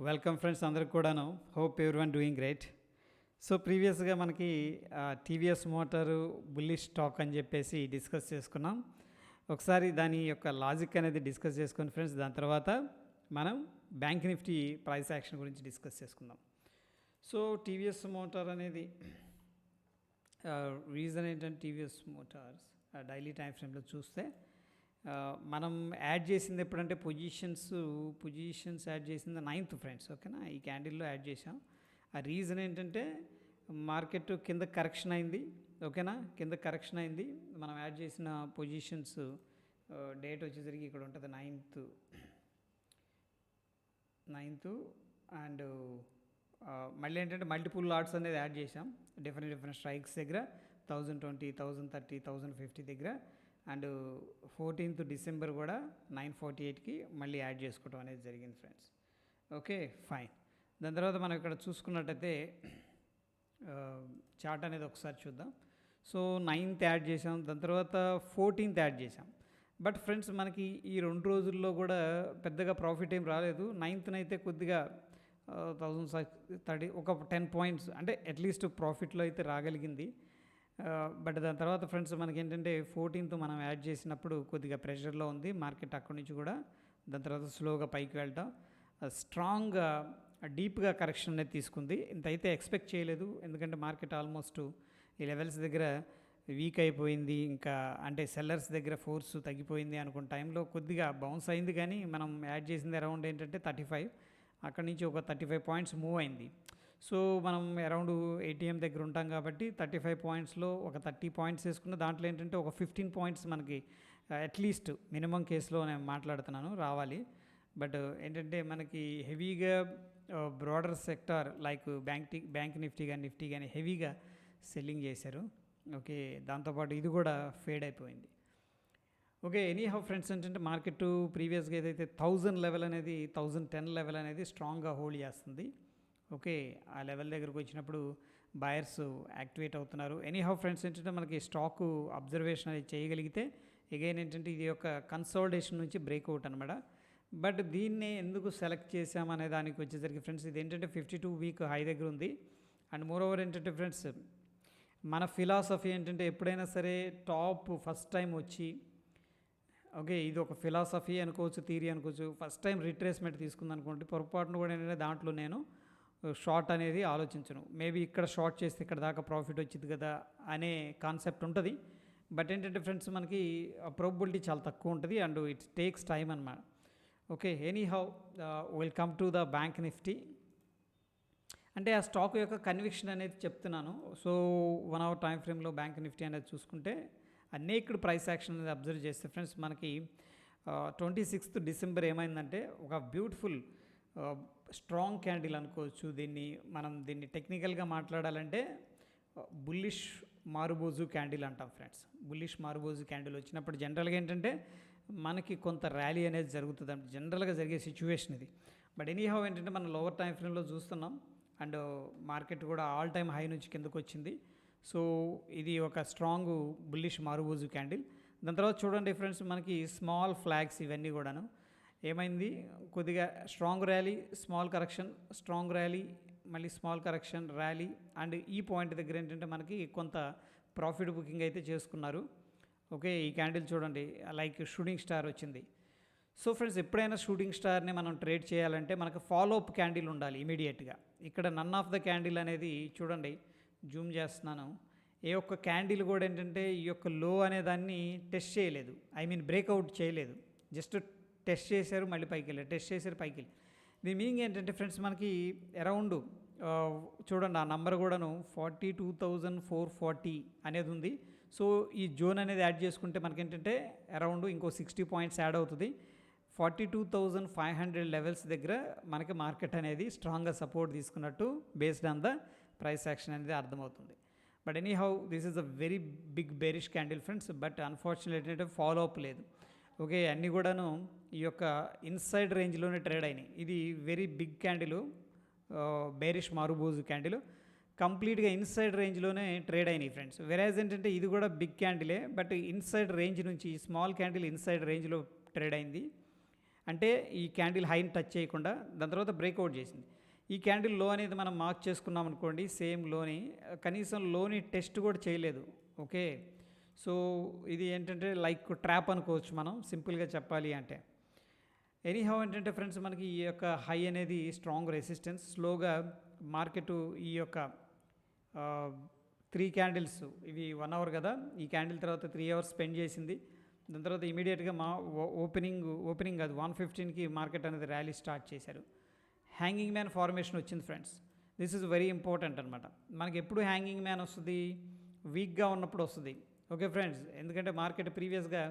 Welcome friends అందరికి కూడాను. Hope everyone doing great. So ప్రీవియస్గా మనకి టీవీఎస్ మోటారు బుల్లిష్ స్టాక్ అని చెప్పేసి డిస్కస్ చేసుకున్నాం. ఒకసారి దాని యొక్క లాజిక్ అనేది డిస్కస్ చేసుకుని ఫ్రెండ్స్, దాని తర్వాత మనం బ్యాంక్ నిఫ్టీ ప్రైస్ యాక్షన్ గురించి డిస్కస్ చేసుకుందాం. సో టీవీఎస్ మోటార్ అనేది రీజన్ ఏంటంటే టీవీఎస్ మోటార్స్ డైలీ టైం ఫ్రేమ్లో చూస్తే మనం యాడ్ చేసింది ఎప్పుడంటే పొజిషన్స్ యాడ్ చేసింది 9th ఫ్రెండ్స్. ఓకేనా, ఈ క్యాండిల్లో యాడ్ చేసాం. ఆ రీజన్ ఏంటంటే మార్కెట్ కింద కరెక్షన్ అయింది. ఓకేనా, కింద కరెక్షన్ అయింది. మనం యాడ్ చేసిన పొజిషన్స్ డేట్ వచ్చేసరికి ఇక్కడ ఉంటుంది 9th అండ్ మళ్ళీ ఏంటంటే మల్టిపుల్ లాట్స్ అనేది యాడ్ చేసాం డిఫరెంట్ స్ట్రైక్స్ దగ్గర 1020, 1030, 1050 దగ్గర. అండ్ 14th December కూడా 948కి మళ్ళీ యాడ్ చేసుకోవడం అనేది జరిగింది ఫ్రెండ్స్. Okay fine. దాని తర్వాత మనం ఇక్కడ చూసుకున్నట్టయితే చార్ట్ అనేది ఒకసారి చూద్దాం. సో 9th యాడ్ చేసాం, దాని తర్వాత 14th యాడ్ చేసాం. బట్ ఫ్రెండ్స్ మనకి ఈ 2 రోజుల్లో కూడా పెద్దగా ప్రాఫిట్ ఏం రాలేదు. 9th అయితే కొద్దిగా 1030 ఒక 10 పాయింట్స్ అంటే అట్లీస్ట్ ప్రాఫిట్లో అయితే రాగలిగింది. బట్ దాని తర్వాత ఫ్రెండ్స్ మనకి ఏంటంటే 14th మనం యాడ్ చేసినప్పుడు కొద్దిగా ప్రెషర్లో ఉంది మార్కెట్. అక్కడి నుంచి కూడా దాని తర్వాత స్లోగా పైకి వెళ్ళటం, స్ట్రాంగ్ డీప్గా కరెక్షన్ అనేది తీసుకుంది. ఇంత అయితే ఎక్స్పెక్ట్ చేయలేదు, ఎందుకంటే మార్కెట్ ఆల్మోస్ట్ ఈ లెవెల్స్ దగ్గర వీక్ అయిపోయింది. ఇంకా అంటే సెల్లర్స్ దగ్గర ఫోర్స్ తగ్గిపోయింది అనుకున్న టైంలో కొద్దిగా బౌన్స్ అయింది. కానీ మనం యాడ్ చేసింది అరౌండ్ ఏంటంటే 35, అక్కడి నుంచి ఒక 35 పాయింట్స్ మూవ్ అయింది. సో మనం అరౌండ్ ఏటీఎం దగ్గర ఉంటాం కాబట్టి 35 పాయింట్స్లో ఒక 30 పాయింట్స్ వేసుకున్న దాంట్లో ఏంటంటే ఒక 15 పాయింట్స్ మనకి అట్లీస్ట్ మినిమం కేసులో నేను మాట్లాడుతున్నాను రావాలి. బట్ ఏంటంటే మనకి హెవీగా broader sector like bank Nifty కానీ హెవీగా సెల్లింగ్ చేశారు. ఓకే, దాంతోపాటు ఇది కూడా ఫేడ్ అయిపోయింది. ఓకే, ఎనీ హౌ ఫ్రెండ్స్ ఏంటంటే మార్కెట్ ప్రీవియస్గా ఏదైతే 1000 లెవెల్ అనేది 1010 లెవెల్ అనేది స్ట్రాంగ్గా హోల్డ్ చేస్తుంది. ఓకే, ఆ లెవెల్ దగ్గరకు వచ్చినప్పుడు బయర్స్ యాక్టివేట్ అవుతున్నారు. ఎనీ హౌ ఫ్రెండ్స్ ఏంటంటే మనకి స్టాకు అబ్జర్వేషన్ అనేది చేయగలిగితే ఎగైన్ ఏంటంటే ఇది ఒక కన్సాలిడేషన్ నుంచి బ్రేక్అవుట్ అనమాట. బట్ దీన్ని ఎందుకు సెలెక్ట్ చేసామనే దానికి వచ్చేసరికి ఫ్రెండ్స్ ఇది ఏంటంటే 52-week హై దగ్గర ఉంది. అండ్ మోర్ ఓవర్ ఏంటంటే ఫ్రెండ్స్ మన ఫిలాసఫీ ఏంటంటే ఎప్పుడైనా సరే టాప్ ఫస్ట్ టైం వచ్చి, ఓకే ఇది ఒక ఫిలాసఫీ అనుకోవచ్చు, థియరీ అనుకోవచ్చు, ఫస్ట్ టైం రిట్రేస్మెంట్ తీసుకుందనుకోండి పొరపాటును కూడా ఏంటంటే దాంట్లో నేను షార్ట్ అనేది ఆలోచించను. మేబీ ఇక్కడ షార్ట్ చేస్తే ఇక్కడ దాకా ప్రాఫిట్ వచ్చింది కదా అనే కాన్సెప్ట్ ఉంటుంది. బట్ ఏంటంటే ఫ్రెండ్స్ మనకి ప్రాబబిలిటీ చాలా తక్కువ ఉంటుంది అండ్ ఇట్ టేక్స్ టైమ్ అన్నమాట. Okay, any how will come to the bank Nifty. అంటే ఆ స్టాక్ యొక్క కన్విక్షన్ అనేది చెప్తున్నాను. సో 1 hour టైం ఫ్రేమ్లో బ్యాంక్ నిఫ్టీ అనేది చూసుకుంటే అనేక ప్రైస్ యాక్షన్ అనేది అబ్జర్వ్ చేస్తే ఫ్రెండ్స్ మనకి 26th December ఏమైందంటే ఒక బ్యూటిఫుల్ స్ట్రాంగ్ క్యాండిల్ అనుకోవచ్చు. దీన్ని టెక్నికల్గా మాట్లాడాలంటే బుల్లిష్ మారుబోజు క్యాండిల్ అంటాం ఫ్రెండ్స్. బుల్లిష్ మారుబోజు క్యాండిల్ వచ్చినప్పుడు జనరల్గా ఏంటంటే మనకి కొంత ర్యాలీ అనేది జరుగుతుంది, అంటే జనరల్గా జరిగే సిచ్యువేషన్ ఇది. బట్ ఎనీహౌ ఏంటంటే మనం లోవర్ టైం ఫ్రేమ్లో చూస్తున్నాం అండ్ మార్కెట్ కూడా ఆల్ టైమ్ హై నుంచి కిందకు వచ్చింది. సో ఇది ఒక స్ట్రాంగ్ బుల్లిష్ మారుబోజు క్యాండిల్. దాని తర్వాత చూడండి ఫ్రెండ్స్ మనకి స్మాల్ ఫ్లాగ్స్ ఇవన్నీ కూడాను ఏమైంది, కొద్దిగా strong rally, small correction, strong rally, మళ్ళీ స్మాల్ కరెక్షన్, ర్యాలీ. అండ్ ఈ పాయింట్ దగ్గర ఏంటంటే మనకి కొంత ప్రాఫిట్ బుకింగ్ అయితే చేసుకున్నారు. ఓకే, ఈ క్యాండిల్ చూడండి లైక్ షూటింగ్ స్టార్ వచ్చింది. సో ఫ్రెండ్స్ ఎప్పుడైనా షూటింగ్ స్టార్ని మనం ట్రేడ్ చేయాలంటే మనకు ఫాలో అప్ క్యాండిల్ ఉండాలి ఇమీడియట్గా. ఇక్కడ నన్ ఆఫ్ ద క్యాండిల్ అనేది చూడండి, జూమ్ చేస్తున్నాను. ఏ ఒక్క క్యాండిల్ కూడా ఏంటంటే ఈ యొక్క లో అనే దాన్ని టెస్ట్ చేయలేదు, బ్రేక్అవుట్ చేయలేదు. జస్ట్ టెస్ట్ చేశారు మళ్ళీ పైకి వెళ్ళారు, టెస్ట్ చేశారు పైకి వెళ్ళి. దీని మీనింగ్ ఏంటంటే ఫ్రెండ్స్ మనకి అరౌండ్ చూడండి ఆ నెంబర్ కూడాను 42,440 అనేది ఉంది. సో ఈ జోన్ అనేది యాడ్ చేసుకుంటే మనకి ఏంటంటే అరౌండ్ ఇంకో 60 పాయింట్స్ యాడ్ అవుతుంది. 42,500 లెవెల్స్ దగ్గర మనకి మార్కెట్ అనేది స్ట్రాంగ్గా సపోర్ట్ తీసుకున్నట్టు based on the price action అనేది అర్థమవుతుంది. But anyhow this is a very big bearish candle friends. But unfortunate ఏంటంటే ఫాలో అప్ లేదు. ఓకే, అన్నీ కూడాను ఈ యొక్క ఇన్సైడ్ రేంజ్లోనే ట్రేడ్ అయినాయి. ఇది very big candle, bearish marubozu candle, కంప్లీట్గా ఇన్సైడ్ రేంజ్లోనే ట్రేడ్ అయినాయి ఫ్రెండ్స్. వెరాజ్ ఏంటంటే ఇది కూడా బిగ్ క్యాండిలే, బట్ ఇన్సైడ్ రేంజ్ నుంచి స్మాల్ క్యాండిల్ ఇన్సైడ్ రేంజ్లో ట్రేడ్ అయింది. అంటే ఈ క్యాండిల్ హైని టచ్ చేయకుండా దాని తర్వాత బ్రేక్అవుట్ చేసింది. ఈ క్యాండిల్ లో అనేది మనం మార్క్ చేసుకున్నాం అనుకోండి, సేమ్ లోని కనీసం లోని టెస్ట్ కూడా చేయలేదు. ఓకే, సో ఇది ఏంటంటే లైక్ ట్రాప్ అనుకోవచ్చు మనం సింపుల్గా చెప్పాలి అంటే. ఎనీహౌ ఏంటంటే ఫ్రెండ్స్, మనకి ఈ యొక్క హై అనేది స్ట్రాంగ్ రెసిస్టెన్స్. స్లోగా మార్కెట్ ఈ యొక్క 3 క్యాండిల్స్, ఇవి 1 అవర్ కదా, ఈ క్యాండిల్ తర్వాత 3 అవర్స్ స్పెండ్ చేసింది. దాని తర్వాత ఇమీడియట్గా ఓపెనింగ్ అది 1:15కి మార్కెట్ అనేది ర్యాలీ స్టార్ట్ చేశారు. హ్యాంగింగ్ మ్యాన్ ఫార్మేషన్ వచ్చింది friends. This is very important అనమాట. మనకి ఎప్పుడు హ్యాంగింగ్ మ్యాన్ వస్తుంది, వీక్గా ఉన్నప్పుడు వస్తుంది. ఓకే ఫ్రెండ్స్, ఎందుకంటే మార్కెట్ ప్రీవియస్గా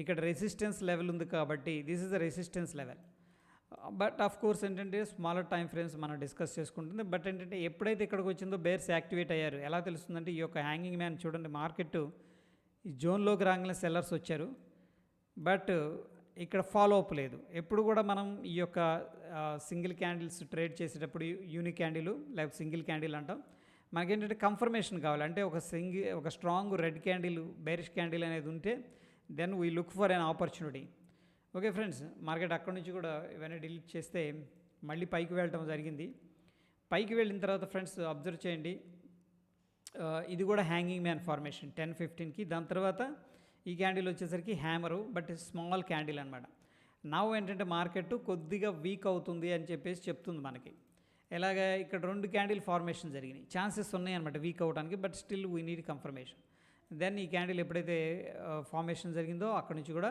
ఇక్కడ రెసిస్టెన్స్ లెవెల్ ఉంది కాబట్టి this is the resistance level. But of course ఏంటంటే స్మాలర్ టైం ఫ్రేమ్స్ మనం డిస్కస్ చేసుకుంటుంది. బట్ ఏంటంటే ఎప్పుడైతే ఇక్కడికి వచ్చిందో బేర్స్ యాక్టివేట్ అయ్యారు. ఎలా తెలుస్తుందంటే ఈ యొక్క హ్యాంగింగ్ మ్యాన్ చూడండి, మార్కెట్ ఈ జోన్లోకి రాగానే సెల్లర్స్ వచ్చారు, బట్ ఇక్కడ ఫాలో అప్ లేదు. ఎప్పుడు కూడా మనం ఈ యొక్క సింగిల్ క్యాండిల్స్ ట్రేడ్ చేసేటప్పుడు యూనిక్ క్యాండిల్ లేకపోతే సింగిల్ క్యాండిల్ అంటాం. మనకేంటంటే కన్ఫర్మేషన్ కావాలి. అంటే ఒక strong red candle, bearish candle అనేది ఉంటే then we look for an opportunity. Okay friends, market అక్కడి నుంచి కూడా ఇవన్నీ డిలీట్ చేస్తే మళ్ళీ పైకి వెళ్ళటం జరిగింది. పైకి వెళ్ళిన తర్వాత ఫ్రెండ్స్ అబ్జర్వ్ చేయండి, ఇది కూడా హ్యాంగింగ్ మ్యాన్ ఫార్మేషన్ 10:15కి. దాని తర్వాత ఈ క్యాండిల్ వచ్చేసరికి హ్యామరు, బట్ స్మాల్ క్యాండిల్ అనమాట. నా ఏంటంటే మార్కెట్ కొద్దిగా వీక్ అవుతుంది అని చెప్పేసి చెప్తుంది మనకి. ఎలాగ ఇక్కడ 2 క్యాండిల్ ఫార్మేషన్ జరిగినాయి, ఛాన్సెస్ ఉన్నాయి అనమాట వీక్ అవడానికి, but still we need confirmation. Then ఈ క్యాండిల్ ఎప్పుడైతే ఫార్మేషన్ జరిగిందో అక్కడ నుంచి కూడా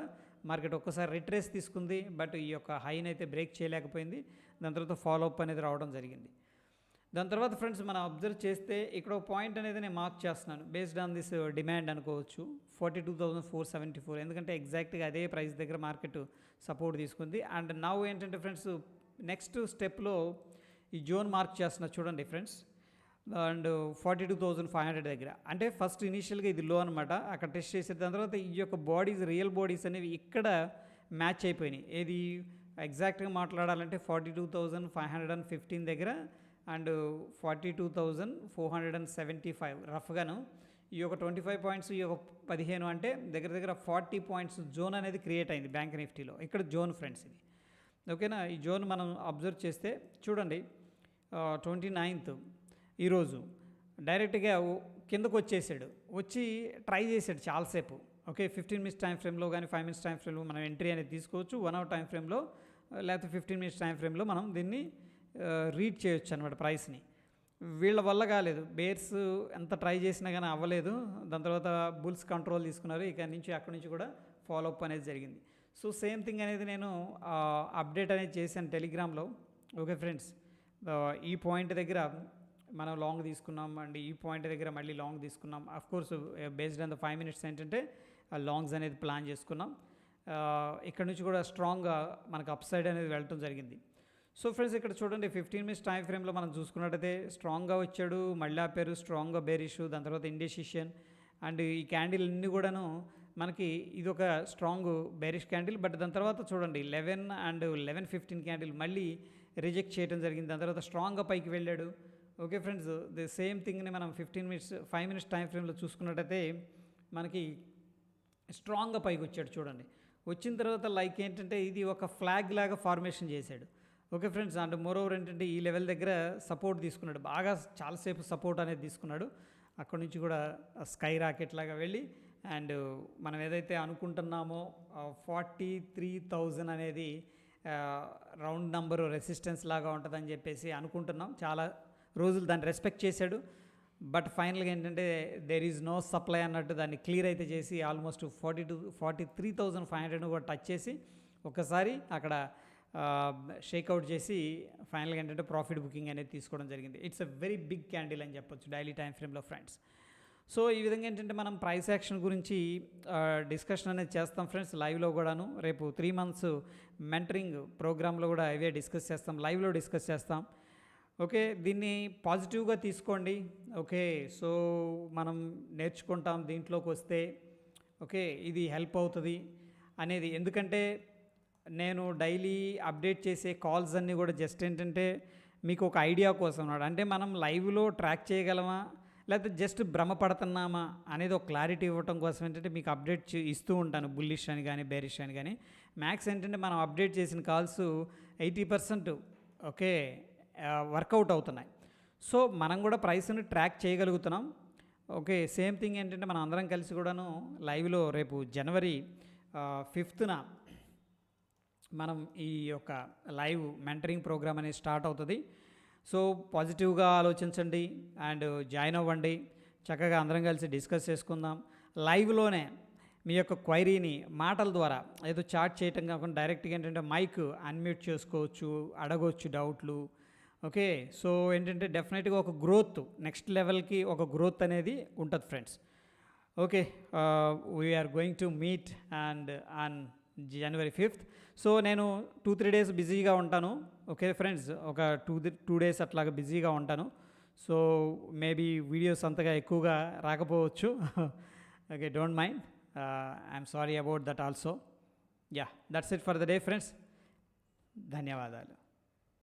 మార్కెట్ ఒక్కసారి రిట్రేస్ తీసుకుంది, బట్ ఈ యొక్క హైని అయితే బ్రేక్ చేయలేకపోయింది. దాని తర్వాత ఫాలో అప్ అనేది రావడం జరిగింది. దాని తర్వాత ఫ్రెండ్స్ మనం అబ్జర్వ్ చేస్తే ఇక్కడ ఒక పాయింట్ అనేది నేను మార్క్ చేస్తున్నాను, బేస్డ్ ఆన్ దిస్ డిమాండ్ అనుకోవచ్చు 42,474. ఎందుకంటే ఎగ్జాక్ట్గా అదే ప్రైస్ దగ్గర మార్కెట్ సపోర్ట్ తీసుకుంది. అండ్ నౌ ఏంటంటే ఫ్రెండ్స్ నెక్స్ట్ స్టెప్లో ఈ జోన్ మార్క్ చేస్తున్నా చూడండి ఫ్రెండ్స్, అండ్ 42,500 దగ్గర. అంటే ఫస్ట్ ఇనీషియల్గా ఇది లో అనమాట, అక్కడ టెస్ట్ చేసే దాని తర్వాత ఈ యొక్క బాడీస్, రియల్ బాడీస్ అనేవి ఇక్కడ మ్యాచ్ అయిపోయినాయి. ఏది ఎగ్జాక్ట్గా మాట్లాడాలంటే 42,515 దగ్గర అండ్ 42,475 రఫ్గాను. ఈ యొక్క 25 పాయింట్స్, ఈ యొక్క 15 అంటే దగ్గర దగ్గర 40 పాయింట్స్ జోన్ అనేది క్రియేట్ అయింది బ్యాంక్ నిఫ్టీలో. ఇక్కడ జోన్ ఫ్రెండ్స్ ఇది. ఓకేనా, ఈ జోన్ మనం అబ్జర్వ్ చేస్తే చూడండి 29th ఈరోజు డైరెక్ట్గా కిందకు వచ్చేసాడు, వచ్చి ట్రై చేశాడు చాలాసేపు. ఓకే, 15 minutes టైం ఫ్రేమ్లో కానీ 5 minutes టైం ఫ్రేమ్లో మనం ఎంట్రీ అనేది తీసుకోవచ్చు. 1 hour టైం ఫ్రేమ్లో లేకపోతే 15 minutes టైం ఫ్రేమ్లో మనం దీన్ని రీడ్ చేయొచ్చు అనమాట ప్రైస్ని. వీళ్ళ వల్ల కాలేదు, బేర్స్ ఎంత ట్రై చేసినా కానీ అవ్వలేదు. దాని తర్వాత బుల్స్ కంట్రోల్ తీసుకున్నారు, అక్కడి నుంచి కూడా ఫాలో అప్ అనేది జరిగింది. సో సేమ్ థింగ్ అనేది నేను అప్డేట్ అనేది చేశాను టెలిగ్రామ్లో. ఓకే ఫ్రెండ్స్, ఈ పాయింట్ దగ్గర మనం లాంగ్ తీసుకున్నాం అండి, ఈ పాయింట్ దగ్గర మళ్ళీ లాంగ్ తీసుకున్నాం. Of course based on the 5 minutes ఏంటంటే లాంగ్స్ అనేది ప్లాన్ చేసుకున్నాం. ఇక్కడ నుంచి కూడా స్ట్రాంగ్గా మనకు అప్ సైడ్ అనేది వెళ్ళటం జరిగింది. సో ఫ్రెండ్స్ ఇక్కడ చూడండి 15 minutes టైం ఫ్రేమ్లో మనం చూసుకున్నట్టయితే స్ట్రాంగ్గా వచ్చాడు, మళ్ళీ ఆపారు, స్ట్రాంగ్గా బేరిష్, దాని తర్వాత ఇండెసిషన్. అండ్ ఈ క్యాండిల్ అన్నీ కూడాను మనకి ఇది ఒక స్ట్రాంగ్ బేరిష్ క్యాండిల్. బట్ దాని తర్వాత చూడండి 11 and 11:15 క్యాండిల్ మళ్ళీ రిజెక్ట్ చేయడం జరిగింది. దాని తర్వాత స్ట్రాంగ్గా పైకి వెళ్ళాడు. ఓకే ఫ్రెండ్స్, ది సేమ్ థింగ్ని మనం 5 minutes టైం ఫ్రేమ్లో చూసుకున్నట్టయితే మనకి స్ట్రాంగ్గా పైకి వచ్చాడు చూడండి. వచ్చిన తర్వాత లైక్ ఏంటంటే ఇది ఒక ఫ్లాగ్ లాగా ఫార్మేషన్ చేశాడు. ఓకే ఫ్రెండ్స్, అండ్ మోరోవర్ ఏంటంటే ఈ లెవెల్ దగ్గర సపోర్ట్ తీసుకున్నాడు, బాగా చాలాసేపు సపోర్ట్ అనేది తీసుకున్నాడు. అక్కడ నుంచి కూడా స్కై రాకెట్ లాగా వెళ్ళి అండ్ మనం ఏదైతే అనుకుంటున్నామో 43,000 అనేది రౌండ్ నెంబరు రెసిస్టెన్స్ లాగా ఉంటుందని చెప్పేసి అనుకుంటున్నాం. చాలా రోజులు దాన్ని రెస్పెక్ట్ చేశాడు. బట్ ఫైనల్గా ఏంటంటే దేర్ ఈజ్ నో సప్లై అన్నట్టు దాన్ని క్లియర్ అయితే చేసి ఆల్మోస్ట్ 43,500 కూడా టచ్ చేసి ఒకసారి అక్కడ షేక్అవుట్ చేసి ఫైనల్గా ఏంటంటే ప్రాఫిట్ బుకింగ్ అనేది తీసుకోవడం జరిగింది. It's a very big candle అని చెప్పొచ్చు డైలీ టైం ఫ్రేమ్లో ఫ్రెండ్స్. సో ఈ విధంగా ఏంటంటే మనం ప్రైస్ యాక్షన్ గురించి డిస్కషన్ అనేది చేస్తాం ఫ్రెండ్స్ లైవ్లో కూడాను. రేపు 3 months మెంటరింగ్ ప్రోగ్రాంలో కూడా ఇవే డిస్కస్ చేస్తాం, లైవ్లో డిస్కస్ చేస్తాం. ఓకే, దీన్ని పాజిటివ్గా తీసుకోండి. ఓకే, సో మనం నేర్చుకుంటాం దీంట్లోకి వస్తే. ఓకే, ఇది హెల్ప్ అవుతుంది అనేది, ఎందుకంటే నేను డైలీ అప్డేట్ చేసే కాల్స్ అన్నీ కూడా జస్ట్ ఏంటంటే మీకు ఒక ఐడియా కోసం అన్నాడు. అంటే మనం లైవ్లో ట్రాక్ చేయగలమా లేకపోతే జస్ట్ భ్రమపడుతున్నామా అనేది ఒక క్లారిటీ ఇవ్వటం కోసం ఏంటంటే మీకు అప్డేట్ ఇస్తూ ఉంటాను, బుల్లిష్ అని కానీ బేరిష్ అని కానీ. మ్యాక్స్ ఏంటంటే మనం అప్డేట్ చేసిన కాల్స్ 80% ఓకే వర్కౌట్ అవుతున్నాయి. సో మనం కూడా ప్రైస్ని ట్రాక్ చేయగలుగుతున్నాం. ఓకే, సేమ్ థింగ్ ఏంటంటే మనం అందరం కలిసి కూడాను లైవ్లో రేపు జనవరి 5న మనం ఈ యొక్క లైవ్ మెంటరింగ్ ప్రోగ్రామ్ అనేది స్టార్ట్ అవుతుంది. సో పాజిటివ్గా ఆలోచించండి అండ్ జాయిన్ అవ్వండి. చక్కగా అందరం కలిసి డిస్కస్ చేసుకుందాం. లైవ్లోనే మీ యొక్క క్వైరీని మాటల ద్వారా ఏదో చాట్ చేయటం కాకుండా డైరెక్ట్గా ఏంటంటే మైక్ అన్మ్యూట్ చేసుకోవచ్చు, అడగవచ్చు డౌట్లు. ఓకే, సో ఏంటంటే డెఫినెట్గా ఒక గ్రోత్, నెక్స్ట్ లెవెల్కి ఒక గ్రోత్ అనేది ఉంటుంది friends. Okay, we are going to meet and on January 5th. So నేను 2-3 డేస్ బిజీగా ఉంటాను. ఓకే ఫ్రెండ్స్, ఒక 2 డేస్ అట్లాగా బిజీగా ఉంటాను. సో మేబీ వీడియోస్ అంతగా ఎక్కువగా రాకపోవచ్చు. Okay, don't mind. I'm sorry about that also. Yeah, that's it for the day friends. ధన్యవాదాలు.